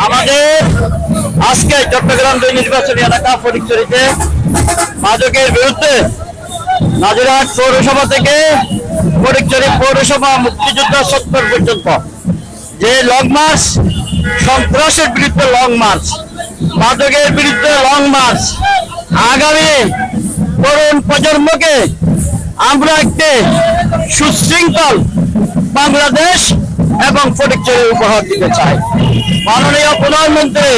আমাদের আজকে চট্টগ্রাম 2 নির্বাচনী এলাকা ফটিকছড়িতে মাদকের বিরুদ্ধে নাজিরহাট পৌরসভা থেকে ফটিকছড়ি পৌরসভা মুক্তিযোদ্ধা চত্বর পর্যন্ত যে লং মার্চ, সন্ত্রাসের বিরুদ্ধে লং মার্চ, মাদকের বিরুদ্ধে লং মার্চ, আগামী তরুণ প্রজন্মকে আমরা একটি সুশৃঙ্খল বাংলাদেশ এবং ফটিকছড়ি উপহার দিতে চাই। মাননীয় প্রধানমন্ত্রী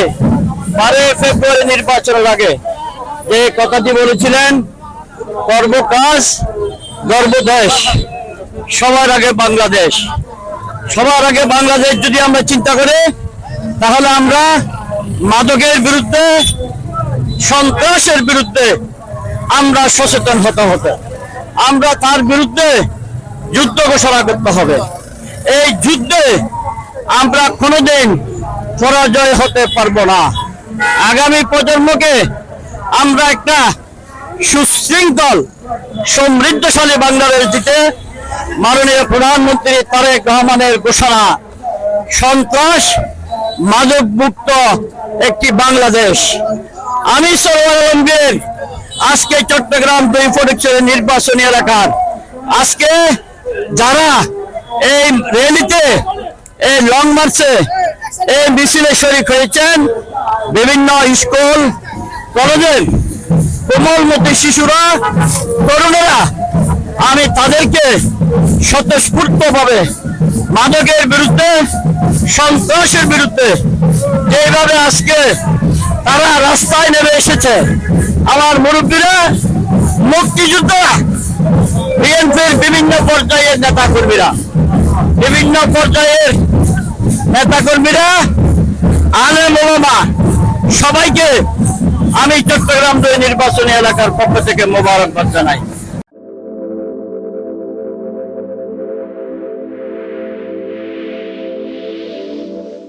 12 ফেব্রুয়ারি নির্বাচনের আগে যে কথাটি বলেছিলেন, করব কাজ গর্ব দেশ, সবার আগে বাংলাদেশ। সবার আগে বাংলাদেশ যদি আমরা চিন্তা করি, তাহলে আমরা মাদকের বিরুদ্ধে, সন্ত্রাসের বিরুদ্ধে আমরা সচেতন হতে আমরা তার বিরুদ্ধে যুদ্ধ ঘোষণা করতে হবে। এই যুদ্ধে আমরা কোনোদিন পরাজয় হতে পারবো না। আগামী প্রজন্মকে আমরা একটা সুশৃঙ্খল সমৃদ্ধশালী বাংলাদেশ দিতে মাননীয় প্রধানমন্ত্রী তারেক রহমানের ঘোষণা, সন্ত্রাস মাদক মুক্ত একটি বাংলাদেশ। আমি সরওয়ার আলমগীর আজকে চট্টগ্রাম 2 ফটিকছড়ি নির্বাচনী এলাকার আজকে যারা এই র্যালিতে, এই লং মার্চে, এই মিছিলে শরীক হয়েছেন, বিভিন্ন স্কুল কলেজের কোমলমতি শিশুরা, তরুণেরা, আমি তাদেরকে স্বতঃস্ফূর্তভাবে মাদকের বিরুদ্ধে, সন্ত্রাসের বিরুদ্ধে যেভাবে আজকে তারা রাস্তায় নেমে এসেছে, আমার মুরব্বীরা, মুক্তিযোদ্ধারা, বিএনপির বিভিন্ন পর্যায়ের নেতাকর্মীরা, আলেম ওলামা, সবাইকে আমি চট্টগ্রাম 2 নির্বাচনী এলাকার পক্ষ থেকে মোবারকবাদ জানাই।